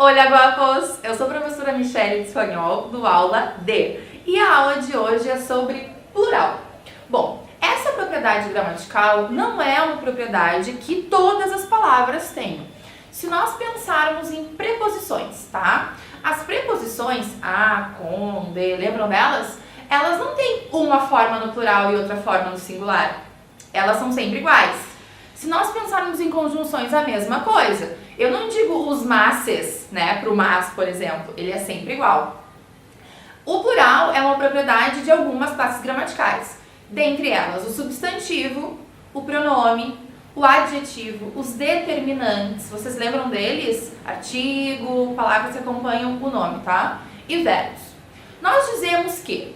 Olá, guapos! Eu sou a professora Michele de Espanhol, do Aula D. E a aula de hoje é sobre plural. Bom, essa propriedade gramatical não é uma propriedade que todas as palavras têm. Se nós pensarmos em preposições, tá? As preposições a, com, de, lembram delas? Elas não têm uma forma no plural e outra forma no singular. Elas são sempre iguais. Se nós pensarmos em conjunções, a mesma coisa. Eu não digo os masses, né, para o mas, por exemplo. Ele é sempre igual. O plural é uma propriedade de algumas classes gramaticais. Dentre elas, o substantivo, o pronome, o adjetivo, os determinantes. Vocês lembram deles? Artigo, palavras que acompanham o nome, tá? E verbos. Nós dizemos que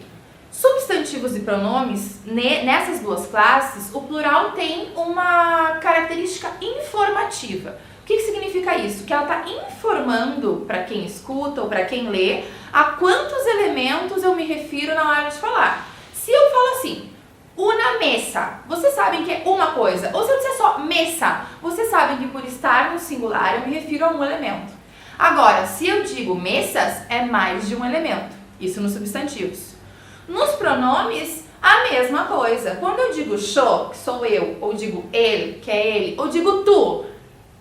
substantivos e pronomes, nessas duas classes, o plural tem uma característica informativa. O que significa isso? Que ela está informando para quem escuta ou para quem lê a quantos elementos eu me refiro na hora de falar. Se eu falo assim, una mesa, vocês sabem que é uma coisa. Ou se eu disser só mesa, vocês sabem que por estar no singular eu me refiro a um elemento. Agora, se eu digo mesas, é mais de um elemento. Isso nos substantivos. Nos pronomes, a mesma coisa. Quando eu digo yo, que sou eu, ou digo ele, que é ele, ou digo tu,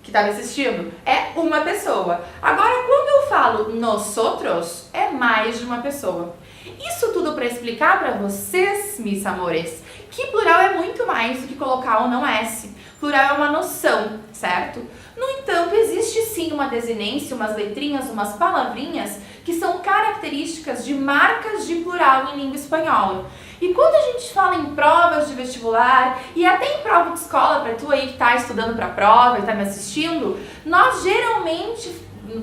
que está me assistindo, é uma pessoa. Agora, quando eu falo nosotros, é mais de uma pessoa. Isso tudo para explicar para vocês, mis amores, que plural é muito mais do que colocar ou não S. Plural é uma noção, certo? No entanto, existe sim uma desinência, umas letrinhas, umas palavrinhas que são características de marcas de plural em língua espanhola. E quando a gente fala em provas de vestibular e até em prova de escola, para tu aí que está estudando para a prova e está me assistindo, nós geralmente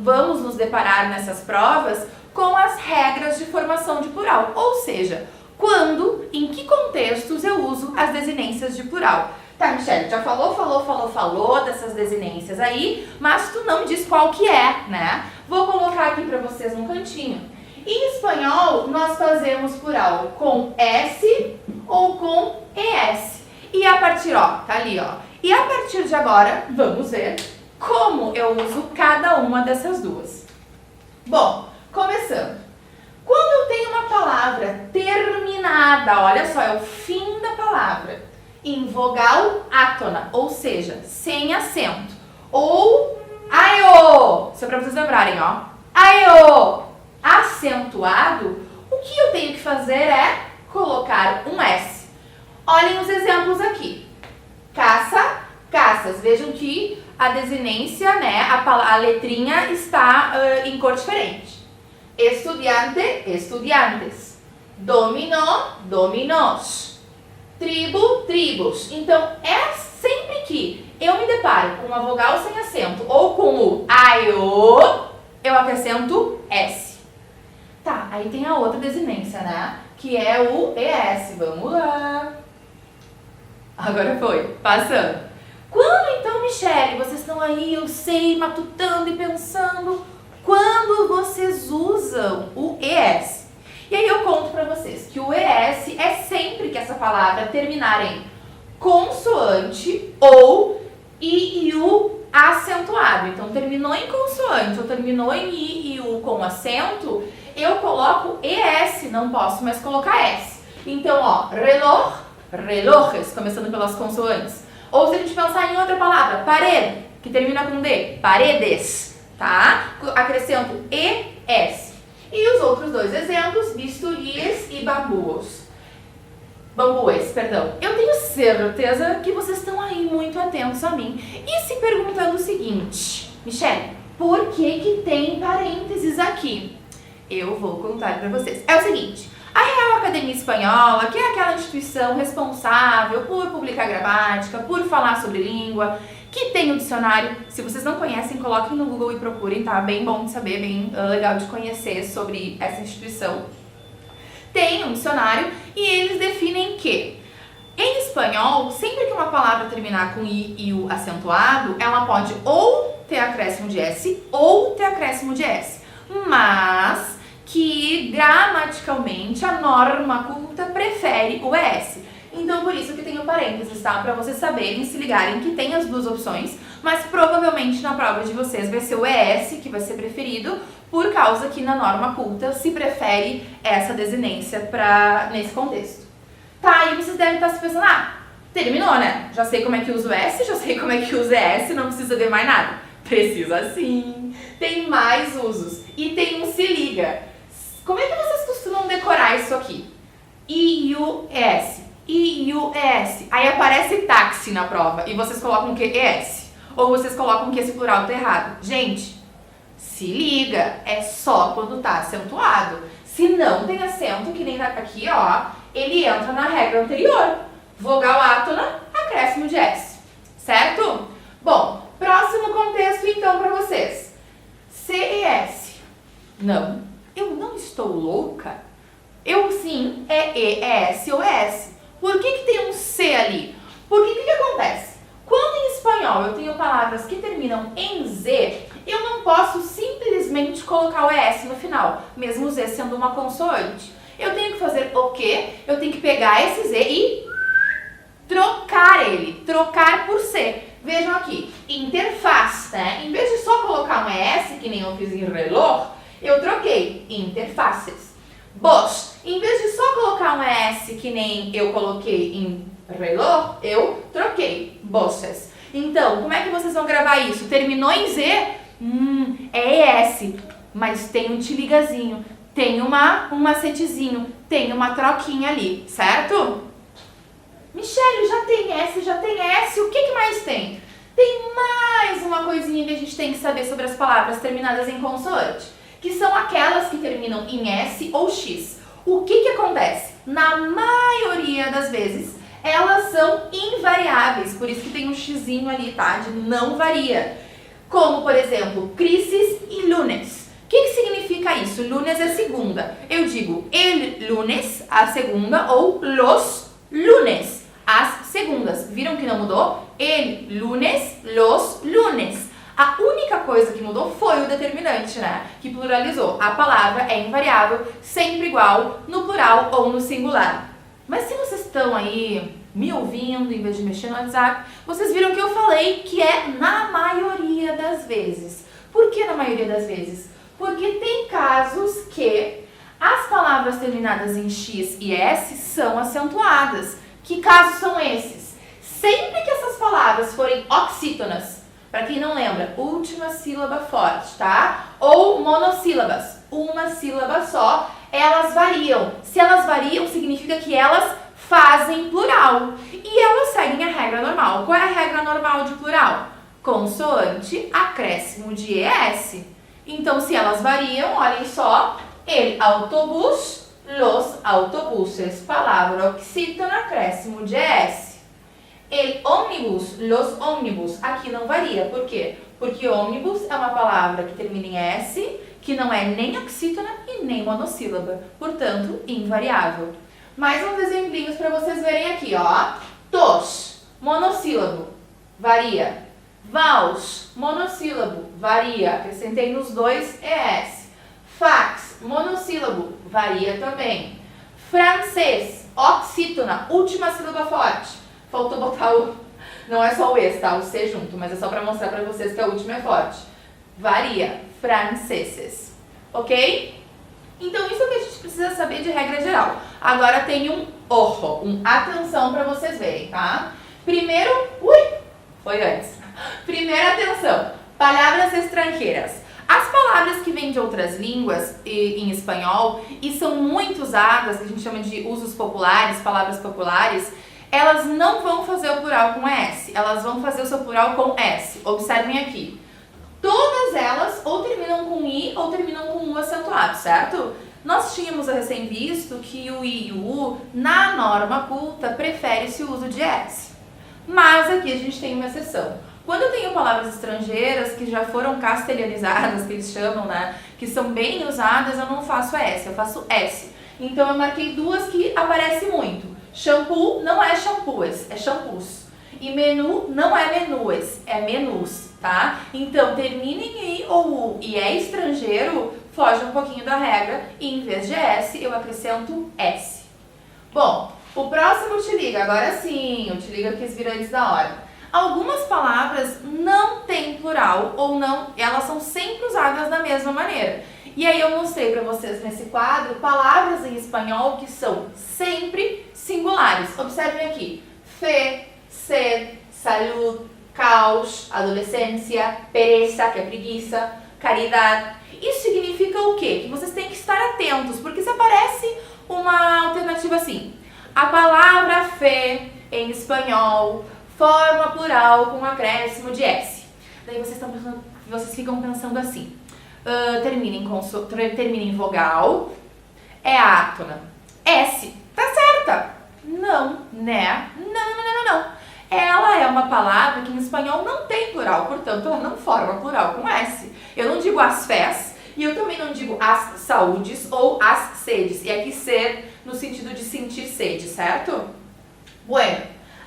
vamos nos deparar nessas provas com as regras de formação de plural, ou seja, quando, em que contextos eu uso as desinências de plural. Tá, Michele, já falou dessas desinências aí, mas tu não diz qual que é, né? Vou colocar aqui para vocês num cantinho. Em espanhol, nós fazemos plural com S ou com ES. E a partir, ó, tá ali, ó. E a partir de agora, vamos ver como eu uso cada uma dessas duas. Bom, começando. Quando eu tenho uma palavra terminada, olha só, é o fim da palavra, em vogal átona, ou seja, sem acento, ou aio, isso é para vocês lembrarem, ó, aio, acentuado, o que eu tenho que fazer é colocar um S. Olhem os exemplos aqui. Caça, caças. Vejam que a desinência, né, a letrinha está em cor diferente. Estudiante, estudiantes. Dominó, dominós. Tribo, tribos. Então, é sempre que eu me deparo com uma vogal sem acento ou com o aio, eu acrescento S. Tá, aí tem a outra desinência, né? Que é o ES. Vamos lá. Agora foi. Passando. Quando então, Michele, vocês estão aí, eu sei, matutando e pensando, quando vocês usam o ES? E aí eu conto pra vocês que o ES é sempre que essa palavra terminar em consoante ou I e U acentuado. Então, terminou em consoante ou terminou em I e U com acento, eu coloco ES, não posso mais colocar S. Então, ó, reloj, relojes, começando pelas consoantes. Ou se a gente pensar em outra palavra, parede, que termina com D, paredes, tá? Acrescento ES. E os outros dois exemplos, bisturis e bambuos. Bambuês, perdão. Eu tenho certeza que vocês estão aí muito atentos a mim e se perguntando o seguinte, Michele, por que tem parênteses aqui? Eu vou contar para vocês. É o seguinte, a Real Academia Espanhola, que é aquela instituição responsável por publicar gramática, por falar sobre língua, que tem um dicionário, se vocês não conhecem, coloquem no Google e procurem, tá? Bem bom de saber, bem legal de conhecer sobre essa instituição. Tem um dicionário e eles definem que, em espanhol, sempre que uma palavra terminar com I e U acentuado, ela pode ou ter acréscimo de S ou ter acréscimo de S. Mas que gramaticalmente a norma culta prefere o ES. Então, por isso que tem o parênteses, tá? Para vocês saberem, se ligarem que tem as duas opções, mas provavelmente na prova de vocês vai ser o ES que vai ser preferido, por causa que na norma culta se prefere essa desinência nesse contexto. Tá, e vocês devem estar se pensando, terminou, né? Já sei como é que usa o S, já sei como é que usa ES, não precisa ver mais nada. Precisa sim, tem mais usos. E tem um se liga. Como é que vocês costumam decorar isso aqui? IUS, IUS. Aí aparece táxi na prova e vocês colocam o que? ES. Ou vocês colocam que esse plural tá errado. Gente, se liga, é só quando tá acentuado. Se não tem acento, que nem aqui, ó, ele entra na regra anterior. Vogal átona, acréscimo de S. Certo? Bom, próximo contexto então para vocês. CES. Não, eu não estou louca. Eu sim, é ES ou S. Por que tem um C ali? Porque o que acontece? Quando em espanhol eu tenho palavras que terminam em Z, eu não posso simplesmente colocar o ES no final, mesmo o Z sendo uma consoante. Eu tenho que fazer o quê? Eu tenho que pegar esse Z e trocar ele, trocar por C. Vejam aqui, interface, né? Em vez de só colocar um ES, que nem eu fiz em reloj, eu troquei interfaces. Bosch, em vez de só colocar um ES, que nem eu coloquei em reloj, eu troquei Bosches. Então, como é que vocês vão gravar isso? Terminou em Z? É ES, mas tem um te ligazinho, tem um macetezinho, tem uma troquinha ali, certo? Michele, já tem S, o que mais tem? Tem mais uma coisinha que a gente tem que saber sobre as palavras terminadas em consoante, que são aquelas que terminam em S ou X. O que acontece? Na maioria das vezes, elas são invariáveis, por isso que tem um xizinho ali, tá? De não varia. Como, por exemplo, crisis e lunes. O que significa isso? Lunes é segunda. Eu digo el lunes, a segunda, ou los lunes, as segundas. Viram que não mudou? El lunes, los lunes. A única coisa que mudou foi o determinante, né? Que pluralizou. A palavra é invariável, sempre igual, no plural ou no singular. Mas se vocês estão aí me ouvindo em vez de mexer no WhatsApp, vocês viram que eu falei que é na maioria das vezes. Por que na maioria das vezes? Porque tem casos que as palavras terminadas em X e S são acentuadas. Que casos são esses? Sempre que essas palavras forem oxítonas, para quem não lembra, última sílaba forte, tá? Ou monossílabas, uma sílaba só, elas variam. Se elas variam, significa que elas fazem plural. E elas seguem a regra normal. Qual é a regra normal de plural? Consoante, acréscimo de ES. Então, se elas variam, olhem só, el autobús, los autobuses, palavra oxítona, acréscimo de ES. El ônibus, los ônibus, aqui não varia. Por quê? Porque ônibus é uma palavra que termina em S, que não é nem oxítona e nem monossílaba, portanto, invariável. Mais uns exemplinhos para vocês verem aqui, ó. Tos, monossílabo, varia. Vals, monossílabo, varia. Acrescentei nos dois ES. Fax, monossílabo, varia também. Francês, oxítona, última sílaba forte. Faltou botar o... Não é só o E, tá? O C junto, mas é só para mostrar para vocês que a última é forte. Varia. Franceses. Ok? Então, isso é o que a gente precisa saber de regra geral. Agora tem um ojo, atenção para vocês verem, tá? Primeiro... Foi antes. Primeira atenção. Palavras estrangeiras. As palavras que vêm de outras línguas em espanhol e são muito usadas, que a gente chama de usos populares, palavras populares, elas não vão fazer o plural com S, elas vão fazer o seu plural com S. Observem aqui. Todas elas ou terminam com I ou terminam com U acentuado, certo? Nós tínhamos recém visto que o I e o U, na norma culta, prefere-se o uso de S. Mas aqui a gente tem uma exceção. Quando eu tenho palavras estrangeiras que já foram castelhanizadas, que eles chamam, né? Que são bem usadas, eu não faço S, eu faço S. Então eu marquei duas que aparecem muito. Shampoo não é shampoos, é shampoos. E menu não é menues, é menus, tá? Então, termina em I ou U e é estrangeiro, foge um pouquinho da regra e em vez de S, eu acrescento S. Bom, o próximo te liga, agora sim, o te liga quis vir antes da hora. Algumas palavras não têm plural ou não, elas são sempre usadas da mesma maneira. E aí eu mostrei para vocês nesse quadro palavras em espanhol que são sempre singulares. Observem aqui: fe, sed, salud, caos, adolescência, pereza, que é preguiça, caridade. Isso significa o quê? Que vocês têm que estar atentos, porque se aparece uma alternativa assim: a palavra fe em espanhol forma plural com acréscimo de S. Daí vocês ficam pensando assim: termina em vogal, é átona. S, tá certa? Não, né? Não. Ela é uma palavra que em espanhol não tem plural, portanto ela não forma plural com S. Eu não digo as fés e eu também não digo as saúdes ou as sedes. E aqui ser no sentido de sentir sede, certo? Bueno,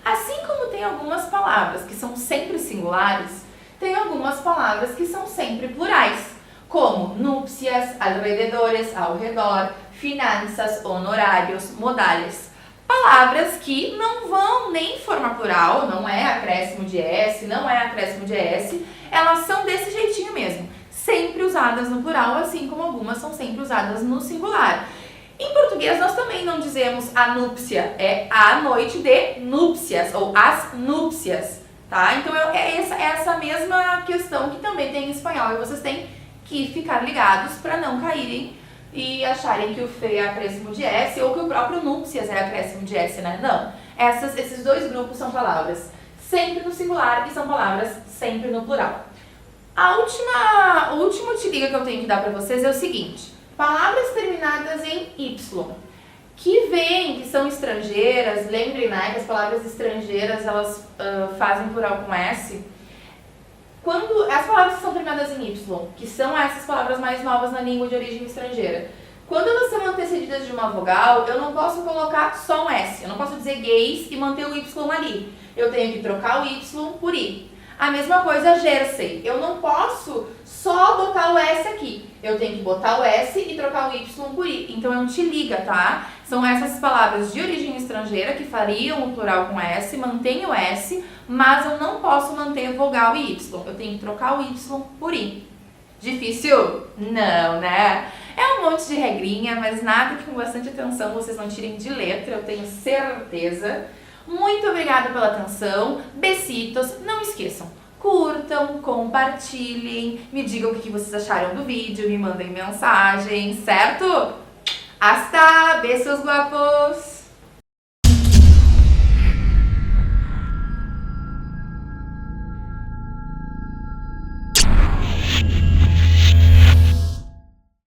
assim como tem algumas palavras que são sempre singulares, tem algumas palavras que são sempre plurais, como núpcias, alrededores, ao redor, finanças, honorários, modales. Palavras que não vão nem formar plural, não é acréscimo de S, não é acréscimo de S, elas são desse jeitinho mesmo, sempre usadas no plural, assim como algumas são sempre usadas no singular. Em português nós também não dizemos a núpcia, é a noite de núpcias ou as núpcias, tá? Então é essa mesma questão que também tem em espanhol e vocês têm que ficar ligados para não caírem e acharem que o fe é acréscimo de S ou que o próprio núpcias é acréscimo de S, né? Não. Esses dois grupos são palavras sempre no singular e são palavras sempre no plural. O último te liga que eu tenho que dar para vocês é o seguinte: palavras terminadas em Y, que são estrangeiras, lembrem, né, que as palavras estrangeiras, elas fazem plural com S. Quando as palavras que são terminadas em Y, que são essas palavras mais novas na língua de origem estrangeira, quando elas são antecedidas de uma vogal, eu não posso colocar só um S, eu não posso dizer gays e manter o Y ali. Eu tenho que trocar o Y por I. A mesma coisa jersey, eu não posso só botar o S aqui, eu tenho que botar o S e trocar o Y por I. Então é um te liga, tá? São essas palavras de origem estrangeira que fariam o plural com S, mantém o S, mas eu não posso manter vogal e Y. Eu tenho que trocar o Y por I. Difícil? Não, né? É um monte de regrinha, mas nada que com bastante atenção vocês não tirem de letra, eu tenho certeza. Muito obrigada pela atenção. Besitos. Não esqueçam, curtam, compartilhem, me digam o que vocês acharam do vídeo, me mandem mensagem, certo? Hasta! Beijos guapos!